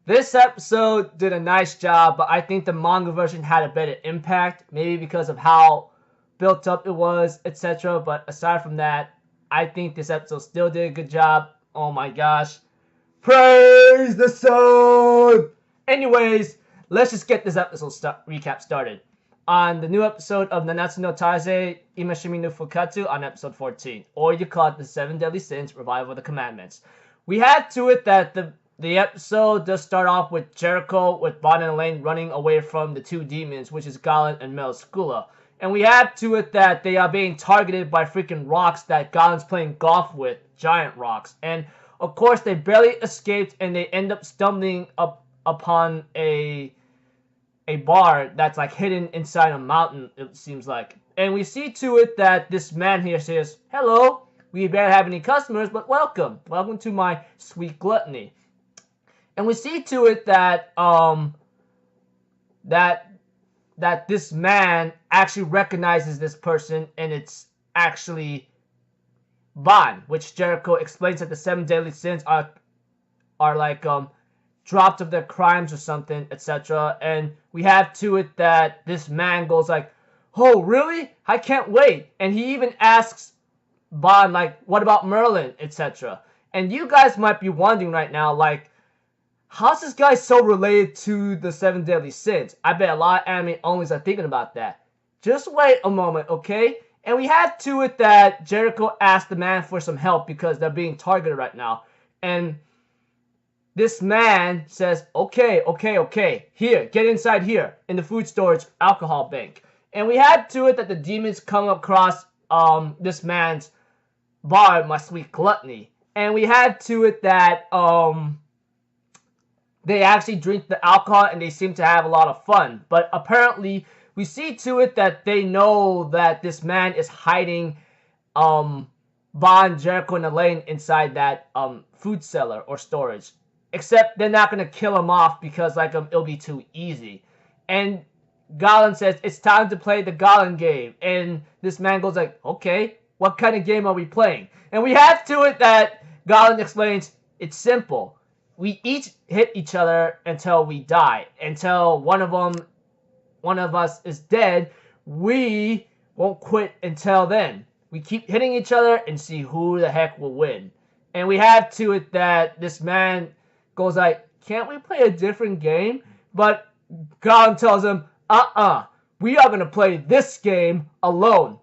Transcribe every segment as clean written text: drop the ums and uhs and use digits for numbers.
This episode did a nice job, but I think the manga version had a better impact, maybe because of how built up it was, etc. But aside from that, I think this episode still did a good job. Oh my gosh. Praise the sun! Anyways, let's just get this episode recap started. On the new episode of Nanatsu no Taizai, Imashime no Fukkatsu on episode 14, or you call it the 7 Deadly Sins, Revival of the Commandments. We had to it that the episode does start off with Jericho, with Bon and Elaine running away from the two demons, which is Galen and Melskula. And we have to it that they are being targeted by freaking rocks that Galen's playing golf with, giant rocks. And of course, they barely escaped, and they end up stumbling upon a bar that's like hidden inside a mountain, it seems like. And we see to it that this man here says, "Hello, we barely have any customers, but welcome to my sweet gluttony." And we see to it that that this man actually recognizes this person, and it's actually Bon, which Jericho explains that the 7 deadly sins are like dropped of their crimes or something, etc. And we have to it that this man goes like, "Oh, really? I can't wait." And he even asks Bon like, "What about Merlin?" etc. And you guys might be wondering right now, like, how's this guy so related to the 7 deadly sins? I bet a lot of anime onlys are thinking about that. Just wait a moment, okay? And we have to it that Jericho asked the man for some help because they're being targeted right now. And this man says, okay, here, get inside here, in the food storage alcohol bank. And we had to it that the demons come across this man's bar, my sweet gluttony. And we had to it that they actually drink the alcohol and they seem to have a lot of fun. But apparently, we see to it that they know that this man is hiding Bon, Jericho, and Elaine inside that food cellar or storage. Except they're not going to kill him off because like it'll be too easy. And Galen says, "It's time to play the Galen game." And this man goes like, "Okay, what kind of game are we playing?" And we have to it that Galen explains, "It's simple. We each hit each other until we die. Until one of us is dead, we won't quit until then. We keep hitting each other and see who the heck will win." And we have to it that this man goes like, "Can't we play a different game?" But Galen tells him, we are going to play this game alone.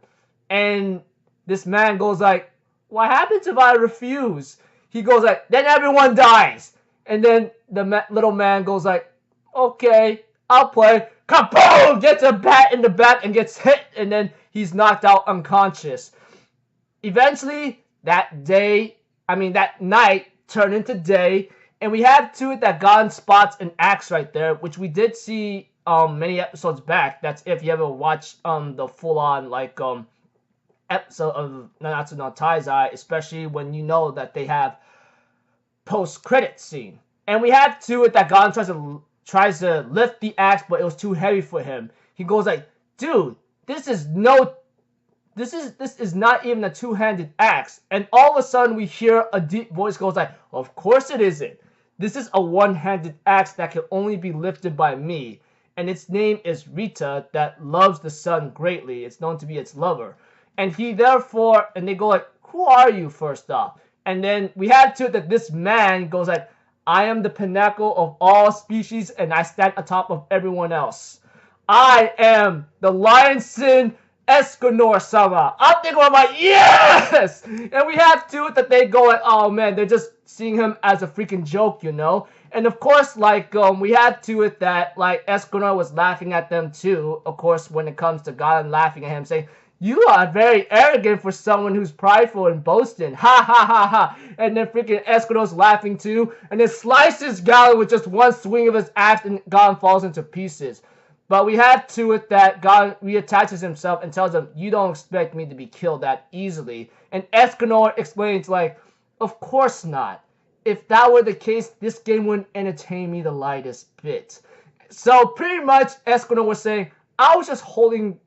And this man goes like, "What happens if I refuse?" He goes like, "Then everyone dies." And then the little man goes like, "Okay, I'll play." Kaboom! Gets a bat in the back and gets hit, and then he's knocked out unconscious. Eventually, that night turned into day, and we have to it that Gon spots an axe right there, which we did see many episodes back. That's if you ever watched the full-on like episode of Nanatsu no Taizai, especially when you know that they have post-credit scene. And we have to it that Gon tries to lift the axe, but it was too heavy for him. He goes like, "Dude, this is not even a two-handed axe." And all of a sudden we hear a deep voice goes like, "Of course it isn't. This is a one-handed axe that can only be lifted by me. And its name is Rita, that loves the sun greatly. It's known to be its lover." And he therefore, and they go like, "Who are you, first off?" And then we have to it that this man goes like, "I am the pinnacle of all species, and I stand atop of everyone else. I am the Lion Sin Escanor-sama." I'm thinking about like, yes! And we have to it that they go like, oh man, they're just seeing him as a freaking joke, you know? And of course, like, we had to it that, like, Escanor was laughing at them too, of course, when it comes to God laughing at him, saying, "You are very arrogant for someone who's prideful and boasting. Ha ha ha ha." And then freaking Escanor's laughing too. And then slices Galen with just one swing of his axe, and Galen falls into pieces. But we have to it that Galen reattaches himself and tells him, "You don't expect me to be killed that easily." And Escanor explains like, "Of course not. If that were the case, this game wouldn't entertain me the lightest bit." So pretty much Escanor was saying, I was just holding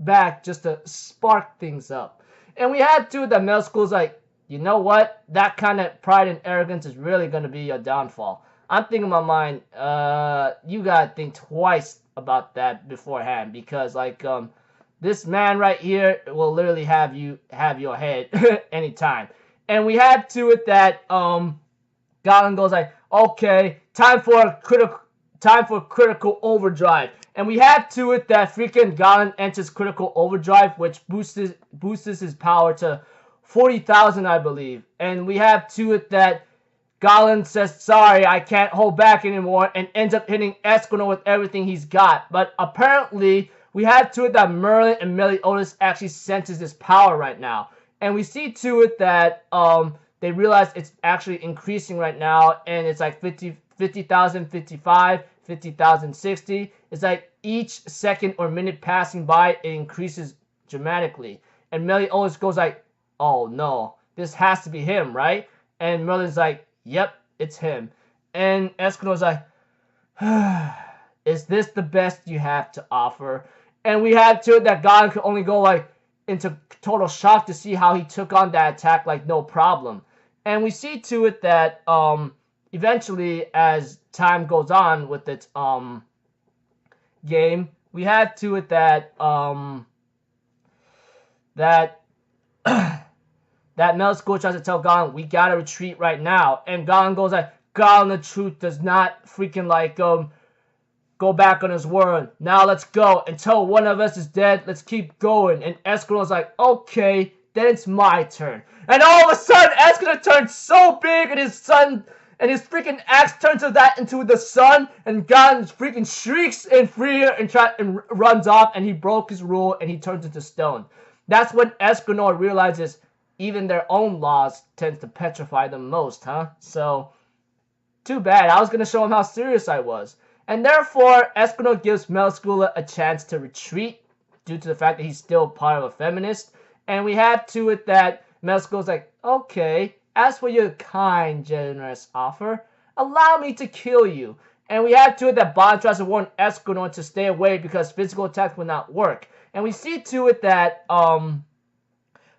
back just to spark things up. And we had to that middle school's like, "You know what? That kind of pride and arrogance is really going to be your downfall. I'm thinking in my mind, you gotta think twice about that beforehand, because like this man right here will literally have your head anytime. And we had to it that Galen goes like, okay, time for critical overdrive. And we had to it that freaking Galen enters critical overdrive, which boosts his power to 40,000, I believe. And we have to it that Galen says, sorry, I can't hold back anymore, and ends up hitting Esquino with everything he's got. But apparently, we had to it that Merlin and Meliodas actually senses this power right now. And we see to it that they realize it's actually increasing right now, and it's like 50,000, 55, 50,000, 60. It's like each second or minute passing by, it increases dramatically. And Meliodas goes like, oh no, this has to be him, right? And Merlin's like, yep, it's him. And Esquino's like, is this the best you have to offer? And we had to it that God could only go like into total shock to see how he took on that attack like no problem. And we see to it that eventually, as time goes on with its game, we had to it that that that Melskool tries to tell Galen, we gotta retreat right now. And Galen goes like, Galen the Truth does not freaking like go back on his word. Now let's go. Until one of us is dead, let's keep going. And Esquino's like, okay, then it's my turn. And all of a sudden, Esquino turns so big, and his freaking axe turns into the sun, and Galen freaking shrieks in fear and runs off, and he broke his rule, and he turns into stone. That's when Esquino realizes even their own laws tends to petrify them most, huh? So, too bad. I was going to show him how serious I was. And therefore, Esquino gives Melskula a chance to retreat due to the fact that he's still part of a feminist. And we have to it that Melskula's like, okay, as for your kind, generous offer, allow me to kill you. And we have to it that Bond tries to warn Esquino to stay away because physical attacks will not work. And we see to it that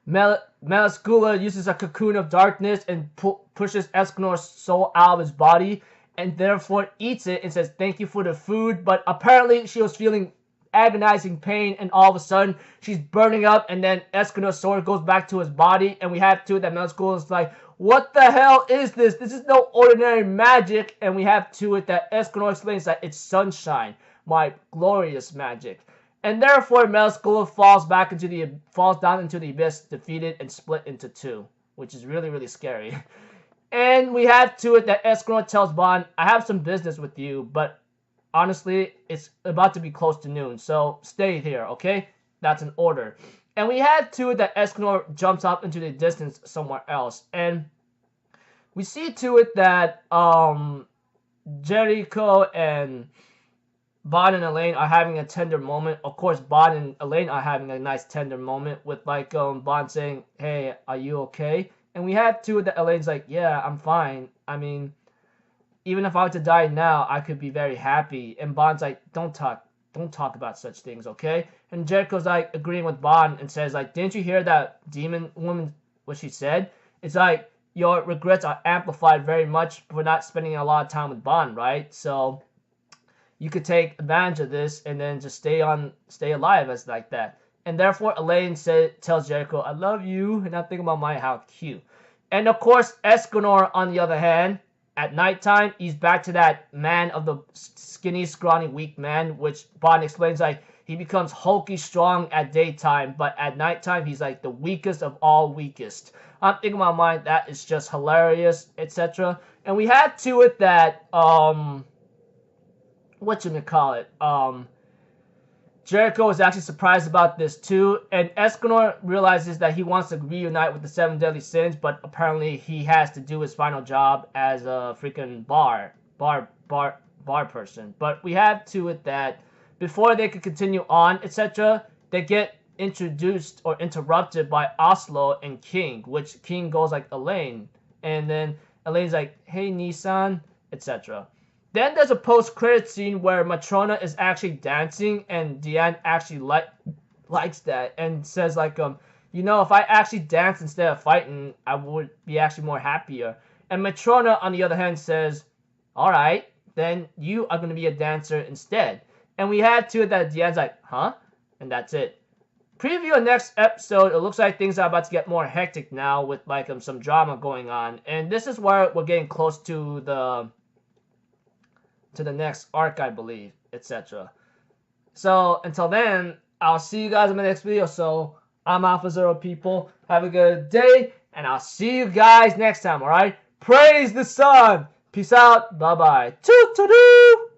Melskula uses a cocoon of darkness and pushes Esquinor's soul out of his body, and therefore eats it and says thank you for the food. But apparently she was feeling agonizing pain, and all of a sudden she's burning up, and then Esquinor's sword goes back to his body. And we have to that Melskula is like, what the hell is this? This is no ordinary magic. And we have to it that Esquinor explains that it's sunshine, my glorious magic. And therefore, Melskula falls down into the abyss, defeated and split into two, which is really, really scary. And we have to it that Esquinor tells Bond, I have some business with you, but honestly, it's about to be close to noon, so stay here, okay? That's an order. And we had to it that Esquinor jumps up into the distance somewhere else. And we see to it that Jericho and Bond and Elaine are having a tender moment. Of course, Bond and Elaine are having a nice tender moment with like Bond saying, hey, are you okay? And we have to that Elaine's like, yeah, I'm fine. I mean, even if I were to die now, I could be very happy. And Bond's like, don't talk about such things, okay? And Jericho's like agreeing with Bond and says like, didn't you hear that demon woman, what she said? It's like, your regrets are amplified very much for not spending a lot of time with Bond, right? So you could take advantage of this and then just stay alive as like that. And therefore, Elaine tells Jericho, I love you. And I'm thinking about how cute. And of course, Esquinor, on the other hand, at nighttime, he's back to that man of the skinny, scrawny, weak man, which Bond explains like he becomes hulky strong at daytime, but at nighttime, he's like the weakest of all weakest. I'm thinking in my mind, that is just hilarious, etc. And we had to it that, Jericho is actually surprised about this too, and Esquinor realizes that he wants to reunite with the Seven Deadly Sins, but apparently he has to do his final job as a freaking bar person. But we have to it that before they could continue on, etc., they get introduced or interrupted by Oslo and King, which King goes like, Elaine, and then Elaine's like, hey Nissan, etc. Then there's a post-credit scene where Matrona is actually dancing, and Diane actually likes that and says like, if I actually dance instead of fighting, I would be actually more happier. And Matrona, on the other hand, says, Alright, then you are going to be a dancer instead. And we had two that at the end's like, huh? And that's it. Preview of next episode. It looks like things are about to get more hectic now with like some drama going on. And this is where we're getting close to the next arc, I believe, etc. So until then, I'll see you guys in the next video. So I'm Alpha Zero people. Have a good day, and I'll see you guys next time. Alright? Praise the sun. Peace out. Bye bye. Toot toot.